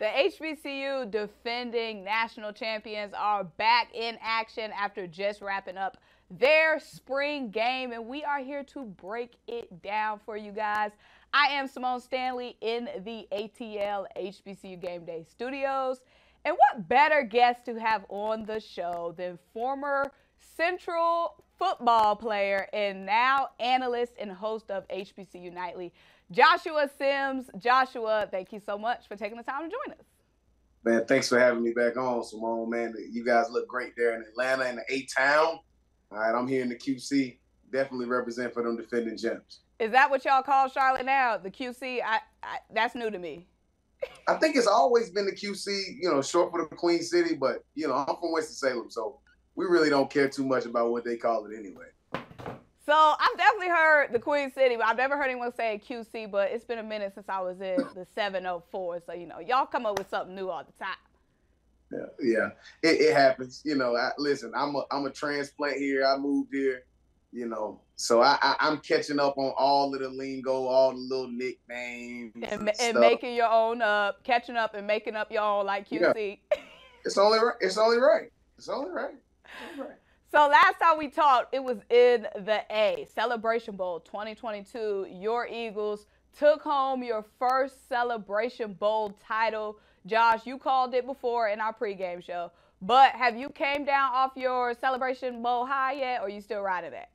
The HBCU defending national champions are back in action after just wrapping up their spring game, and we are here to break it down for you guys. I am Symone Stanley in the ATL HBCU Game Day studios, and what better guest to have on the show than former Central football player and now analyst and host of HBCU Nightly, Joshua Sims. Joshua, thank you so much for taking the time to join us. Man, thanks for having me back on, Symone. Man, you guys look great there in Atlanta in the A-Town. All right, I'm here in the QC. Definitely represent for them defending gems. Is that what y'all call Charlotte now, the QC? That's new to me. I think it's always been the QC, short for the Queen City, but, I'm from Winston-Salem, so we really don't care too much about what they call it anyway. So I've definitely heard the Queen City, but I've never heard anyone say QC, but it's been a minute since I was in the 704. So, y'all come up with something new all the time. Yeah. It happens. Listen, I'm a transplant here. I moved here, so I'm catching up on all of the lingo, all the little nicknames. And making your own up, catching up and making up your own like QC. Yeah. It's only right. So last time we talked, it was in the A, Celebration Bowl 2022. Your Eagles took home your first Celebration Bowl title. Josh, you called it before in our pregame show, but have you came down off your Celebration Bowl high yet, or are you still riding that?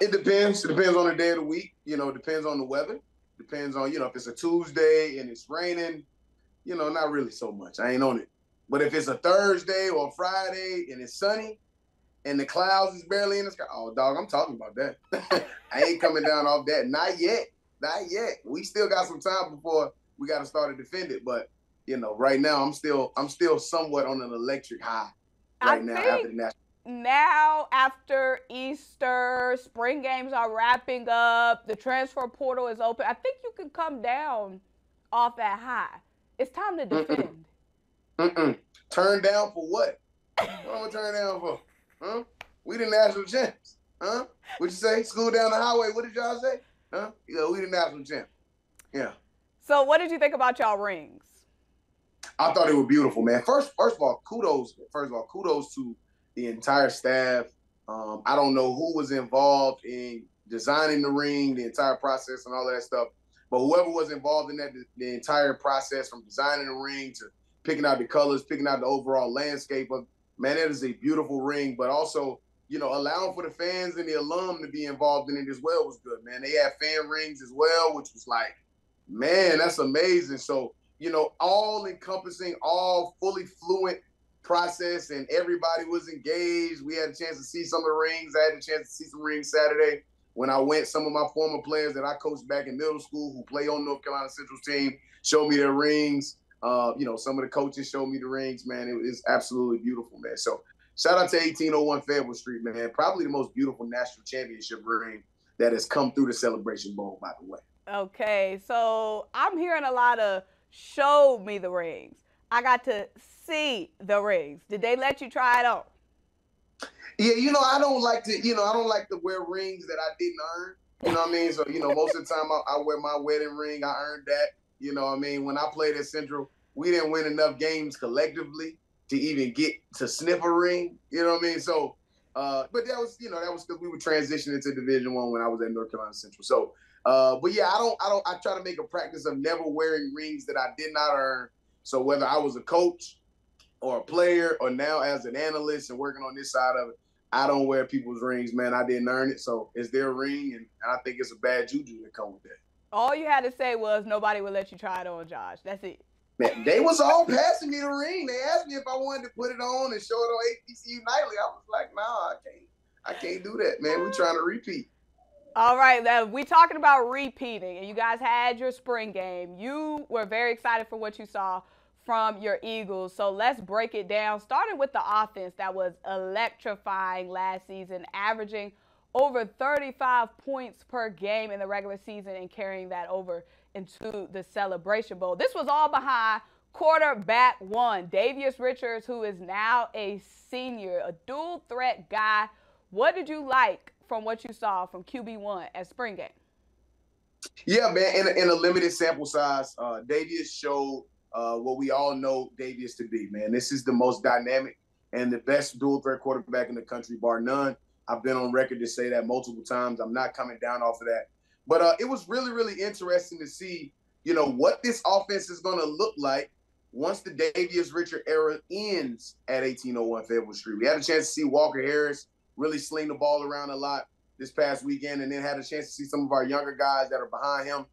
It depends. It depends on the day of the week. It depends on the weather. Depends on, if it's a Tuesday and it's raining, not really so much. I ain't on it. But if it's a Thursday or a Friday and it's sunny, and the clouds is barely in the sky. Oh, dog, I'm talking about that. I ain't coming down off that. Not yet. We still got some time before we got to start to defend it. But, right now I'm still somewhat on an electric high right now after the national. Now, after Easter, spring games are wrapping up, the transfer portal is open. I think you can come down off that high. It's time to defend. Turn down for what? What am I gonna turn down for? Huh? We the national champs. Huh? What'd you say? School down the highway. What did y'all say? Huh? We the national champs. Yeah. So what did you think about y'all rings? I thought it was beautiful, man. First of all, kudos to the entire staff. I don't know who was involved in designing the ring, the entire process and all that stuff. But whoever was involved in that, the entire process from designing the ring to picking out the colors, picking out the overall landscape of, man, it is a beautiful ring, but also, allowing for the fans and the alum to be involved in it as well was good, man. They had fan rings as well, which was like, man, that's amazing. So, all encompassing, all fully fluent process, and everybody was engaged. We had a chance to see some of the rings. I had a chance to see some rings Saturday when I went. Some of my former players that I coached back in middle school who play on North Carolina Central's team showed me their rings. Some of the coaches showed me the rings, man. It was absolutely beautiful, man. So shout out to 1801 Fayetteville Street, man. Probably the most beautiful national championship ring that has come through the Celebration Bowl, by the way. Okay, so I'm hearing a lot of show me the rings. I got to see the rings. Did they let you try it on? Yeah, I don't like to wear rings that I didn't earn. You know what I mean? So, most of the time I wear my wedding ring. I earned that. You know what I mean? When I played at Central, we didn't win enough games collectively to even get to sniff a ring. You know what I mean? So, but that was because we were transitioning to Division I when I was at North Carolina Central. So, but yeah, I try to make a practice of never wearing rings that I did not earn. So whether I was a coach or a player or now as an analyst and working on this side of it, I don't wear people's rings, man. I didn't earn it. So it's their ring, and I think it's a bad juju that come with that. All you had to say was nobody would let you try it on, Josh. That's it. Man, they was all passing me the ring. They asked me if I wanted to put it on and show it on HBCU Nightly. I was like, nah, I can't do that, man. We're trying to repeat. All right, we're talking about repeating, and you guys had your spring game. You were very excited for what you saw from your Eagles. So let's break it down, starting with the offense that was electrifying last season, averaging over 35 points per game in the regular season and carrying that over into the Celebration Bowl. This was all behind quarterback one, Davius Richard, who is now a senior, a dual threat guy. What did you like from what you saw from QB1 at spring game? Yeah, man, in a limited sample size, Davius showed what we all know Davius to be, man. This is the most dynamic and the best dual threat quarterback in the country, bar none. I've been on record to say that multiple times. I'm not coming down off of that. But it was really, really interesting to see, what this offense is going to look like once the Davius Richard era ends at 1801 Fayetteville Street. We had a chance to see Walker Harris really sling the ball around a lot this past weekend, and then had a chance to see some of our younger guys that are behind him.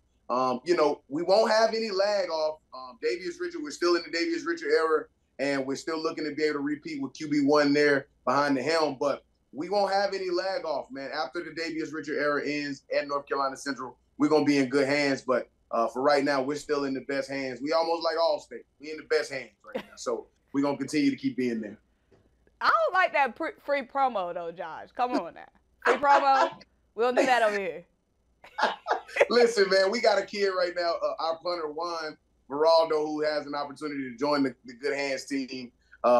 We won't have any lag off. Davius Richard, we're still in the Davius Richard era, and we're still looking to be able to repeat with QB1 there behind the helm, but we won't have any lag off, man. After the Davius Richard era ends at North Carolina Central, we're going to be in good hands, but for right now, we're still in the best hands. We almost like Allstate. We in the best hands right now, so we're going to continue to keep being there. I don't like that free promo, though, Josh. Come on now. Free promo? We don't do that over here. Listen, man, we got a kid right now, our punter, Juan Veraldo, who has an opportunity to join the Good Hands team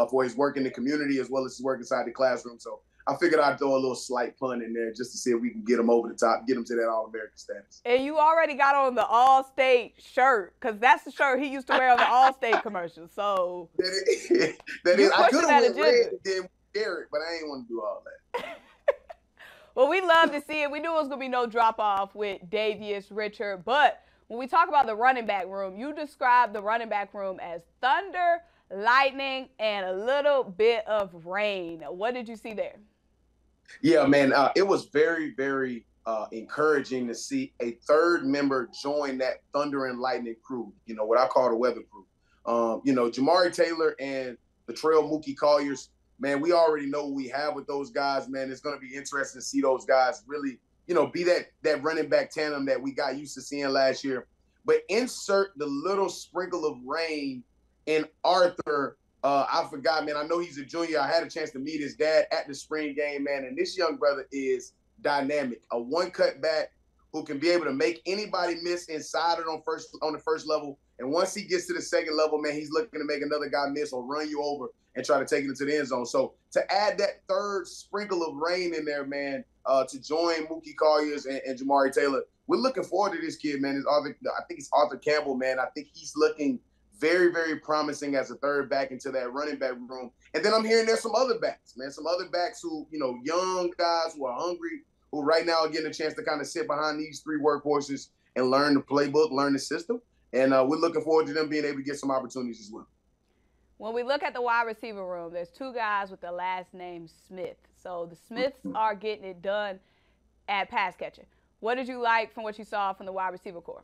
for his work in the community as well as his work inside the classroom. So I figured I'd throw a little slight pun in there just to see if we can get him over the top, get him to that All-American status. And you already got on the All-State shirt, because that's the shirt he used to wear on the All-State commercials. So that is. I could have went red then Garrett, but I ain't want to do all that. Well, we love to see it. We knew it was going to be no drop-off with Davius Richard. But when we talk about the running back room, you described the running back room as thunder, lightning, and a little bit of rain. What did you see there? Yeah, man, it was very, very encouraging to see a third member join that thunder and lightning crew, what I call the weather crew. Jamari Taylor and the Trail Mookie Colliers, man, we already know what we have with those guys, man. It's going to be interesting to see those guys really, be that running back tandem that we got used to seeing last year. But insert the little sprinkle of rain in Arthur. I forgot, man. I know he's a junior. I had a chance to meet his dad at the spring game, man. And this young brother is dynamic. A one-cut back who can be able to make anybody miss inside it on the first level. And once he gets to the second level, man, he's looking to make another guy miss or run you over and try to take it into the end zone. So to add that third sprinkle of rain in there, man, to join Mookie Colliers and Jamari Taylor, we're looking forward to this kid, man. I think it's Arthur Campbell, man. I think he's looking very, very promising as a third back into that running back room. And then I'm hearing there's some other backs, man, some other backs who, young guys who are hungry, who right now are getting a chance to kind of sit behind these three workhorses and learn the playbook, learn the system. And we're looking forward to them being able to get some opportunities as well. When we look at the wide receiver room, there's two guys with the last name Smith. So the Smiths are getting it done at pass catching. What did you like from what you saw from the wide receiver corps?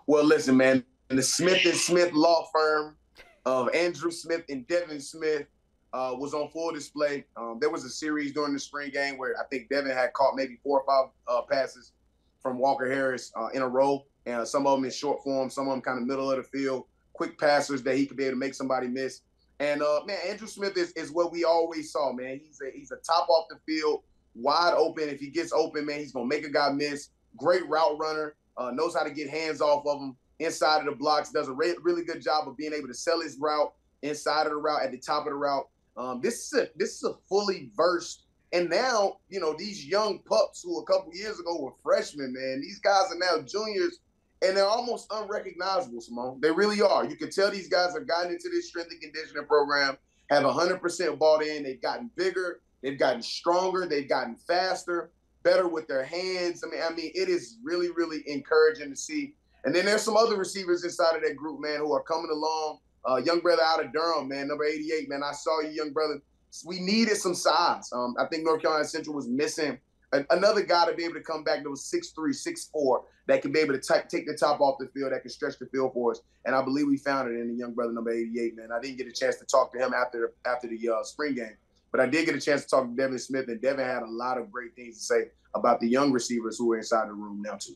Well, listen, man, the Smith & Smith law firm of Andrew Smith and Devin Smith was on full display. There was a series during the spring game where I think Devin had caught maybe 4 or 5 passes from Walker Harris in a row. And some of them in short form, some of them kind of middle of the field, quick passers that he could be able to make somebody miss. And, man, Andrew Smith is what we always saw, man. He's a top off the field, wide open. If he gets open, man, he's going to make a guy miss. Great route runner, knows how to get hands off of him inside of the blocks, does a really good job of being able to sell his route inside of the route, at the top of the route. This is a fully versed, and now, these young pups who a couple years ago were freshmen, man, these guys are now juniors, and they're almost unrecognizable, Symone. They really are. You can tell these guys have gotten into this strength and conditioning program, have 100% bought in. They've gotten bigger. They've gotten stronger. They've gotten faster, better with their hands. I mean, it is really, really encouraging to see. And then there's some other receivers inside of that group, man, who are coming along. Young brother out of Durham, man, number 88, man. I saw you, young brother. We needed some size. I think North Carolina Central was missing another guy to be able to come back that was 6'3", 6'4", that can be able to take the top off the field, that can stretch the field for us. And I believe we found it in the young brother, number 88, man. I didn't get a chance to talk to him after the spring game, but I did get a chance to talk to Devin Smith, and Devin had a lot of great things to say about the young receivers who are inside the room now, too.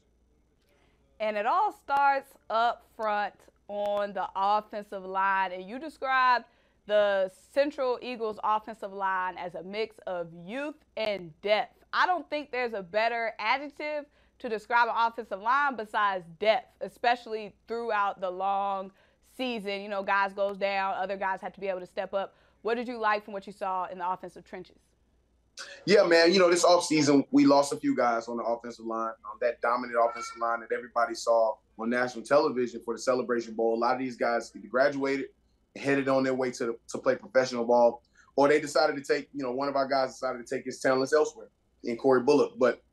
And it all starts up front on the offensive line, and you described the Central Eagles offensive line as a mix of youth and depth. I don't think there's a better adjective to describe an offensive line besides depth, especially throughout the long season. Guys goes down, other guys have to be able to step up. What did you like from what you saw in the offensive trenches? Yeah, man. This offseason, we lost a few guys on the offensive line. That dominant offensive line that everybody saw on national television for the Celebration Bowl. A lot of these guys either graduated, headed on their way to play professional ball, or they decided to take, one of our guys decided to take his talents elsewhere in Corey Bullock. But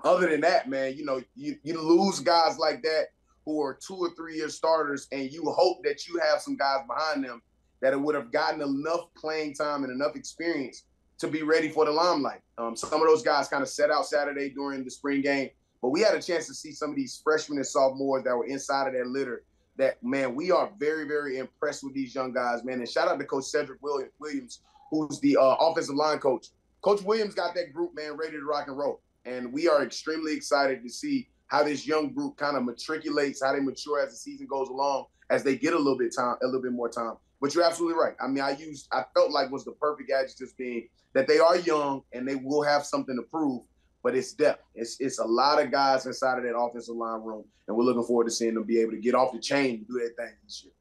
other than that, man, you lose guys like that who are 2 or 3 year starters, and you hope that you have some guys behind them that would have gotten enough playing time and enough experience to be ready for the limelight. Some of those guys kind of set out Saturday during the spring game, but we had a chance to see some of these freshmen and sophomores that were inside of that litter that, man, we are very, very impressed with these young guys, man. And shout out to Coach Cedric Williams, who's the offensive line coach. Coach Williams got that group, man, ready to rock and roll. And we are extremely excited to see how this young group kind of matriculates, how they mature as the season goes along, as they get a little bit more time. But you're absolutely right. I mean, I felt like was the perfect adjectives being that they are young and they will have something to prove, but it's depth. It's a lot of guys inside of that offensive line room, and we're looking forward to seeing them be able to get off the chain and do their thing this year.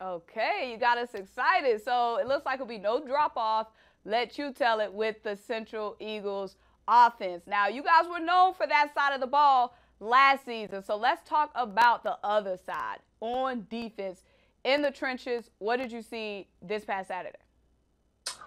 Okay, you got us excited. So it looks like it'll be no drop-off. Let you tell it with the Central Eagles offense. Now, you guys were known for that side of the ball last season, so let's talk about the other side on defense. In the trenches, what did you see this past Saturday?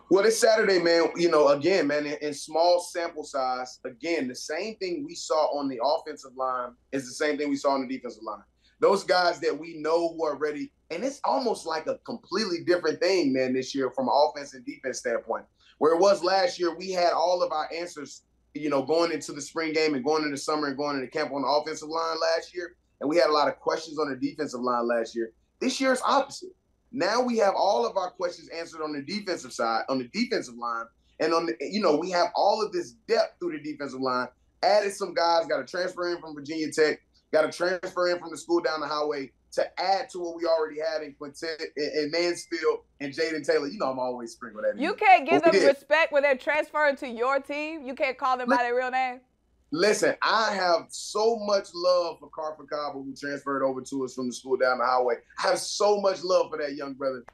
Well, this Saturday, man, again, man, in small sample size, again, the same thing we saw on the offensive line is the same thing we saw on the defensive line. Those guys that we know who are ready, and it's almost like a completely different thing, man, this year from an offense and defense standpoint. Where it was last year, we had all of our answers, going into the spring game and going into summer and going into camp on the offensive line last year, and we had a lot of questions on the defensive line last year. This year is opposite. Now we have all of our questions answered on the defensive side, on the defensive line, and we have all of this depth through the defensive line. Added some guys, got to transfer in from Virginia Tech, got to transfer in from the school down the highway to add to what we already had in Quintet and Mansfield and Jaden Taylor. I'm always sprinkling that in. You can't give them respect when they're transferring to your team. You can't call them by their real name. Listen, I have so much love for Carter Cobble, who transferred over to us from the school down the highway. I have so much love for that young brother.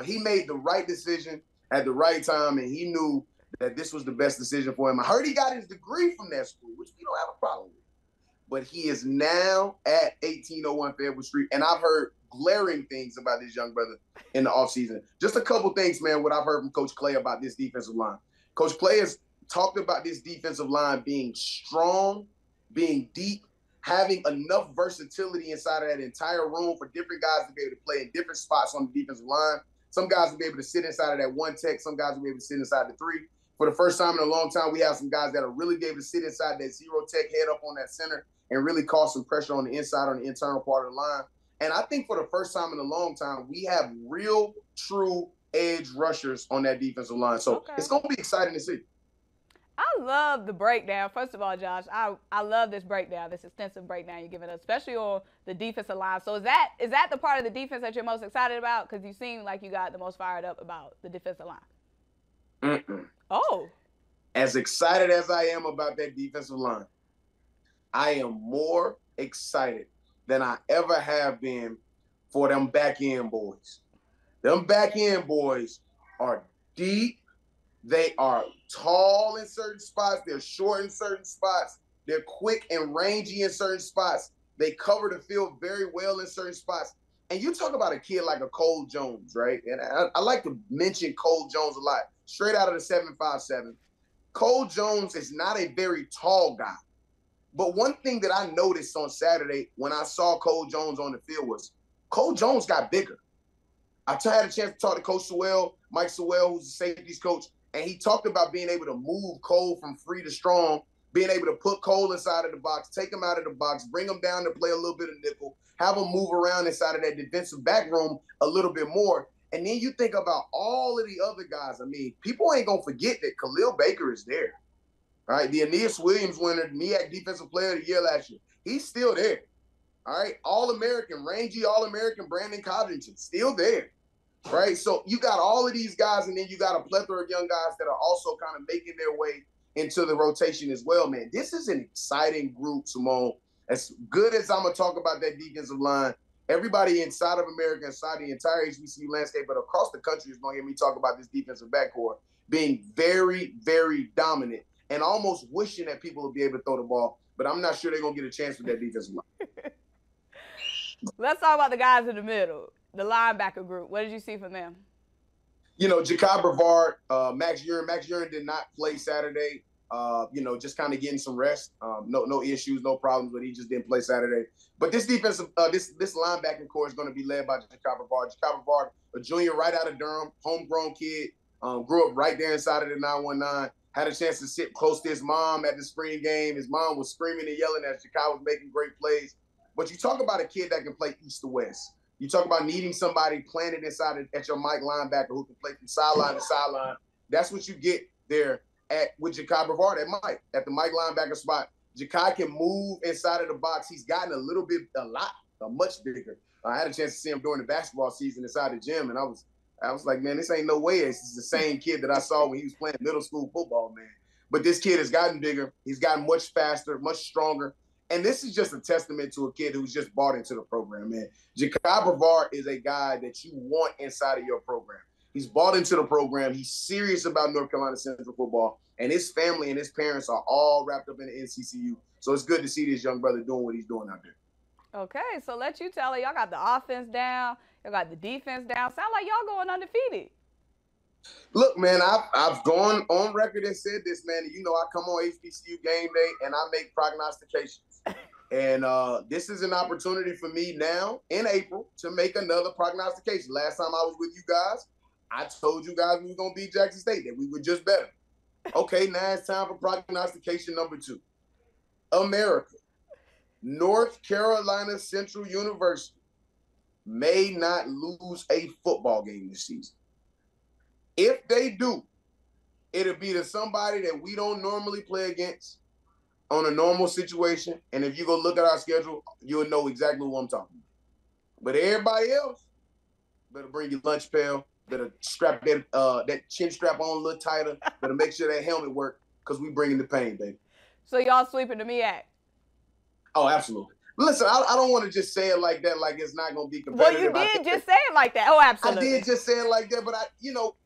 He made the right decision at the right time, and he knew that this was the best decision for him. I heard he got his degree from that school, which we don't have a problem with. But he is now at 1801 Fairwood Street, and I've heard glaring things about this young brother in the offseason. Just a couple things, man, what I've heard from Coach Clay about this defensive line. Coach Clay has talked about this defensive line being strong, being deep, having enough versatility inside of that entire room for different guys to be able to play in different spots on the defensive line. Some guys will be able to sit inside of that one tech. Some guys will be able to sit inside the three. For the first time in a long time, we have some guys that will really be able to sit inside that zero tech, head up on that center, and really cause some pressure on the inside, on the internal part of the line. And I think for the first time in a long time, we have real, true edge rushers on that defensive line. So It's going to be exciting to see. I love the breakdown. First of all, Josh, I love this breakdown, this extensive breakdown you're giving us, especially on the defensive line. So is that the part of the defense that you're most excited about? Because you seem like you got the most fired up about the defensive line. Mm-mm. Oh. As excited as I am about that defensive line, I am more excited than I ever have been for them back end boys. Them back end boys are deep. They are tall in certain spots. They're short in certain spots. They're quick and rangy in certain spots. They cover the field very well in certain spots. And you talk about a kid like a Cole Jones, right? And I like to mention Cole Jones a lot. Straight out of the 757. Cole Jones is not a very tall guy. But one thing that I noticed on Saturday when I saw Cole Jones on the field was Cole Jones got bigger. I had a chance to talk to Coach Sewell, Mike Sewell, who's the safeties coach, and he talked about being able to move Cole from free to strong, being able to put Cole inside of the box, take him out of the box, bring him down to play a little bit of nickel, have him move around inside of that defensive back room a little bit more. And then you think about all of the other guys. I mean, people ain't going to forget that Khalil Baker is there. All right, the Aeneas Williams winner, MEAC Defensive Player of the Year last year. He's still there. All right, All-American, rangy All-American Brandon Covington, still there. Right, so you got all of these guys, and then you got a plethora of young guys that are also kind of making their way into the rotation as well, man. This is an exciting group, Symone. As good as I'm going to talk about that defensive line, everybody inside of America, inside the entire HBCU landscape, but across the country is going to hear me talk about this defensive backcourt. being very, very dominant and almost wishing that people would be able to throw the ball. But I'm not sure they're going to get a chance with that defensive line. Let's talk about the guys in the middle, the linebacker group. What did you see from them? You know, Jakai Brevard, Max Urin. Max Urin did not play Saturday. You know, just kind of getting some rest. No issues, no problems, but he just didn't play Saturday. But this defensive, this linebacking core is going to be led by Jakai Brevard. Jakai Brevard, a junior right out of Durham, homegrown kid, grew up right there inside of the 919. Had a chance to sit close to his mom at the spring game. His mom was screaming and yelling as Jakai was making great plays. But you talk about a kid that can play east to west. You talk about needing somebody planted inside at your Mike linebacker who can play from sideline to sideline. That's what you get there with Jakai Brevard at Mike, at the Mike linebacker spot. Jakai can move inside of the box. He's gotten much bigger. I had a chance to see him during the basketball season inside the gym, and I was like, man, this ain't no way. It's the same kid that I saw when he was playing middle school football, man. But this kid has gotten bigger. He's gotten much faster, much stronger. And this is just a testament to a kid who's just bought into the program, man. Jakai Brevard is a guy that you want inside of your program. He's bought into the program. He's serious about North Carolina Central football. And his family and his parents are all wrapped up in the NCCU. So it's good to see this young brother doing what he's doing out there. Okay, so let you tell it. Y'all got the offense down. Y'all got the defense down. Sound like y'all going undefeated. Look, man, I've gone on record and said this, man. You know, I come on HBCU game day and I make prognostications. And this is an opportunity for me now in April to make another prognostication. Last time I was with you guys, I told you guys we were going to beat Jackson State, that we were just better. Okay, now it's time for prognostication number 2. America, North Carolina Central University may not lose a football game this season. If they do, it'll be to somebody that we don't normally play against on a normal situation. And if you go look at our schedule, you'll know exactly what I'm talking about. But everybody else better bring your lunch pail, better strap that chin strap on a little tighter, better make sure that helmet work, because we bringing the pain, baby. So y'all sweeping the MEAC? Oh, absolutely. Listen, I don't want to just say it like that, like it's not going to be competitive. Well, you did just say it like that. Oh, absolutely. I did just say it like that, but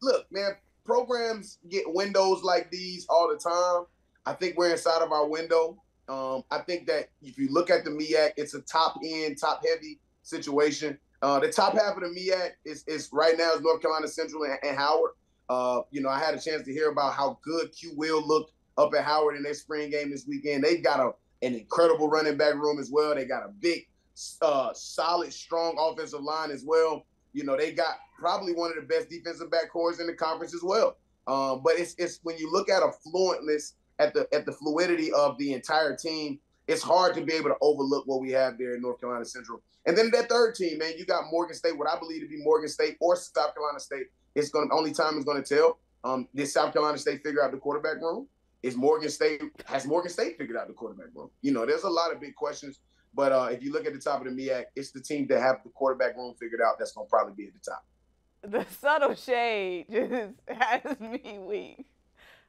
look, man, programs get windows like these all the time. I think we're inside of our window. I think that if you look at the MEAC, it's a top-end, top-heavy situation. The top half of the MEAC is right now is North Carolina Central and Howard. I had a chance to hear about how good Q Will looked up at Howard in their spring game this weekend. They've got an incredible running back room as well. They got a big, solid, strong offensive line as well. You know, they got probably one of the best defensive back cores in the conference as well. But it's when you look at a fluentness at the fluidity of the entire team, it's hard to be able to overlook what we have there in North Carolina Central. And then that third team, man, you got Morgan State, what I believe to be Morgan State or South Carolina State. Only time is going to tell. Did South Carolina State figure out the quarterback room? Has Morgan State figured out the quarterback room? You know, there's a lot of big questions. But if you look at the top of the MEAC, it's the team that have the quarterback room figured out that's going to probably be at the top. The subtle shade just has me weak.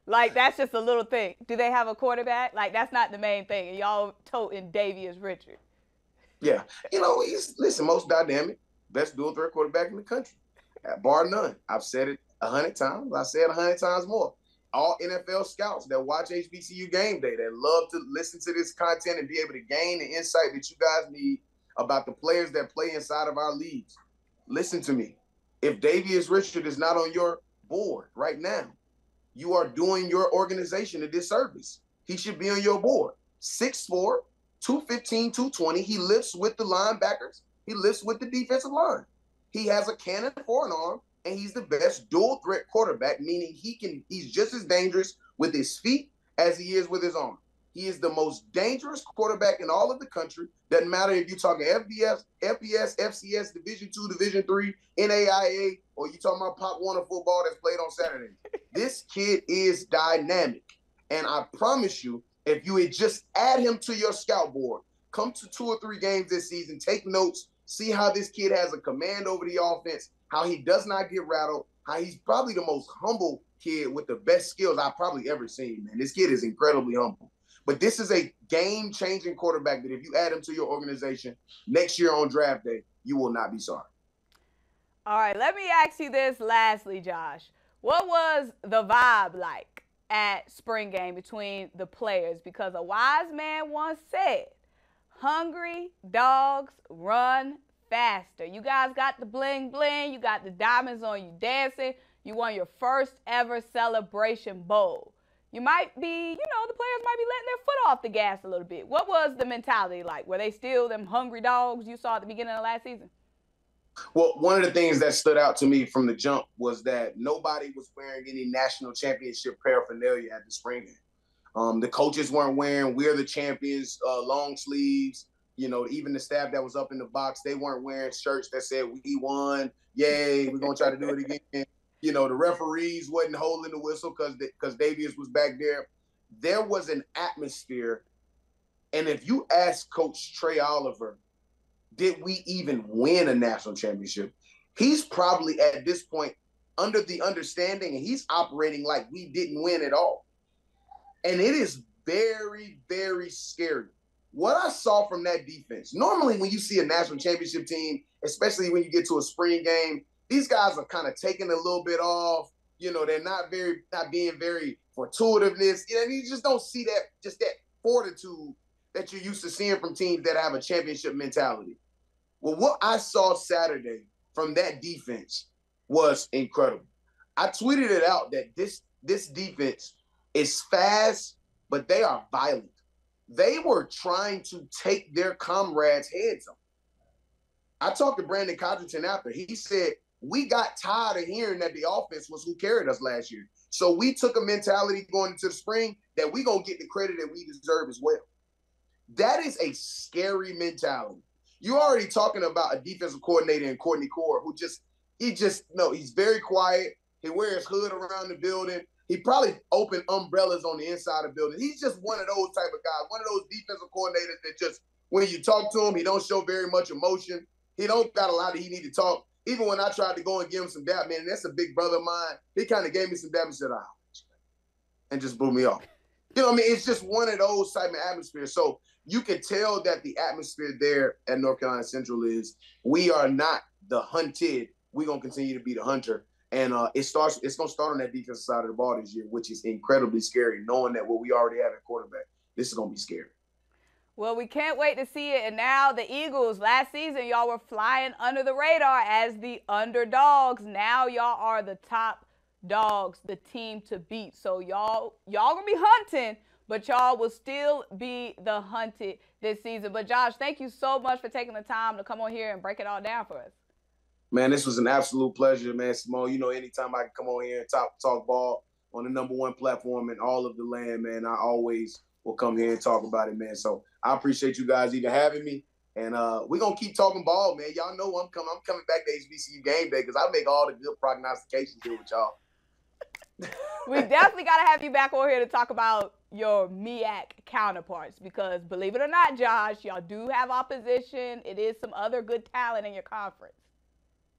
Like, that's just a little thing. Do they have a quarterback? Like, that's not the main thing. And y'all toting Davius Richard. Yeah. You know, he's, most dynamic, best dual threat quarterback in the country, bar none. I've said it 100 times. I say it 100 times more. All NFL scouts that watch HBCU game day, that love to listen to this content and be able to gain the insight that you guys need about the players that play inside of our leagues. Listen to me. If Davius Richard is not on your board right now, you are doing your organization a disservice. He should be on your board. 6'4", 215, 220. He lifts with the linebackers. He lifts with the defensive line. He has a cannon for an arm, and he's the best dual threat quarterback, meaning he's just as dangerous with his feet as he is with his arm. He is the most dangerous quarterback in all of the country. Doesn't matter if you're talking FBS, FCS, Division II, Division III, NAIA, or you're talking about Pop Warner football that's played on Saturdays. This kid is dynamic. And I promise you, if you would just add him to your scout board, come to 2 or 3 games this season, take notes, see how this kid has a command over the offense, how he does not get rattled, how he's probably the most humble kid with the best skills I've probably ever seen, man. This kid is incredibly humble. But this is a game-changing quarterback that if you add him to your organization next year on draft day, you will not be sorry. All right, let me ask you this lastly, Josh. What was the vibe like at spring game between the players? Because a wise man once said, hungry dogs run faster. You guys got the bling bling. You got the diamonds on you dancing. You won your first ever celebration bowl. You might be, the players might be letting their foot off the gas a little bit. What was the mentality like? Were they still them hungry dogs you saw at the beginning of last season? Well, one of the things that stood out to me from the jump was that nobody was wearing any national championship paraphernalia at the spring game. The coaches weren't wearing "We're the Champions" long sleeves. Even the staff that was up in the box, they weren't wearing shirts that said "We won, yay, we're gonna try to do it again." The referees wasn't holding the whistle because Davius was back there. There was an atmosphere, and if you ask Coach Trey Oliver, did we even win a national championship? He's probably at this point under the understanding, and he's operating like we didn't win at all. And it is very, very scary. What I saw from that defense, normally when you see a national championship team, especially when you get to a spring game, these guys are kind of taking a little bit off. They're not being very fortuitiveness. And you just don't see that fortitude that you're used to seeing from teams that have a championship mentality. Well, what I saw Saturday from that defense was incredible. I tweeted it out that this defense is fast, but they are violent. They were trying to take their comrades' heads off. I talked to Brandon Codrington after. He said, we got tired of hearing that the offense was who carried us last year. So we took a mentality going into the spring that we're going to get the credit that we deserve as well. That is a scary mentality. You're already talking about a defensive coordinator in Courtney Core who he's very quiet. He wears hood around the building. He probably opened umbrellas on the inside of the building. He's just one of those type of guys, one of those defensive coordinators that just, when you talk to him, he don't show very much emotion. He don't got a lot that he need to talk. Even when I tried to go and give him some dap, man, that's a big brother of mine. He kind of gave me some dap and said, and just blew me off. It's just one of those type of atmospheres. So you can tell that the atmosphere there at North Carolina Central is we are not the hunted. We're going to continue to be the hunter. And it's going to start on that defensive side of the ball this year, which is incredibly scary, knowing that what we already have at quarterback, this is going to be scary. Well, we can't wait to see it. And now the Eagles, last season, y'all were flying under the radar as the underdogs. Now y'all are the top dogs, the team to beat. So y'all going to be hunting, but y'all will still be the hunted this season. But, Josh, thank you so much for taking the time to come on here and break it all down for us. Man, this was an absolute pleasure, man. Symone, anytime I can come on here and talk ball on the #1 platform in all of the land, man, I always will come here and talk about it, man. So I appreciate you guys even having me. And we're going to keep talking ball, man. Y'all know I'm coming back to HBCU game day because I make all the good prognostications here with y'all. We definitely got to have you back over here to talk about your MEAC counterparts because, believe it or not, Josh, y'all do have opposition. It is some other good talent in your conference.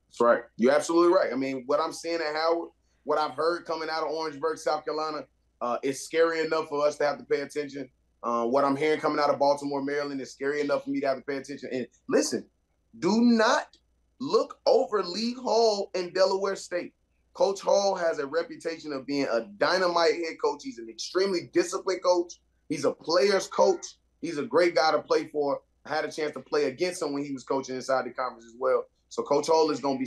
That's right. You're absolutely right. I mean, what I'm seeing at Howard, what I've heard coming out of Orangeburg, South Carolina, it's scary enough for us to have to pay attention. What I'm hearing coming out of Baltimore, Maryland is scary enough for me to have to pay attention. And listen, do not look over Lee Hall in Delaware State. Coach Hall has a reputation of being a dynamite head coach. He's an extremely disciplined coach. He's a player's coach. He's a great guy to play for. I had a chance to play against him when he was coaching inside the conference as well. So Coach Hall is going to be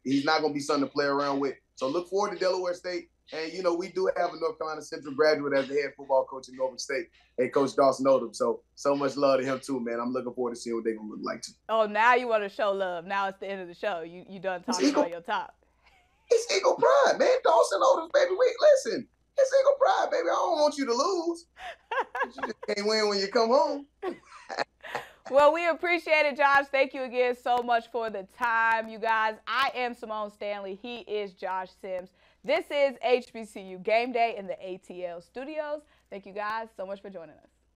he's not going to be something to play around with. So look forward to Delaware State. And, we do have a North Carolina Central graduate as the head football coach in Norfolk State, and Coach Dawson Odom. So much love to him too, man. I'm looking forward to seeing what they're going to look like too. Oh, now you want to show love. Now it's the end of the show. You done talking about your top. It's Eagle Pride, man. Dawson Odom, baby. Wait, listen. It's Eagle Pride, baby. I don't want you to lose. You just can't win when you come home. Well, we appreciate it, Josh. Thank you again so much for the time, you guys. I am Symone Stanley. He is Josh Sims. This is HBCU Game Day in the ATL studios. Thank you guys so much for joining us.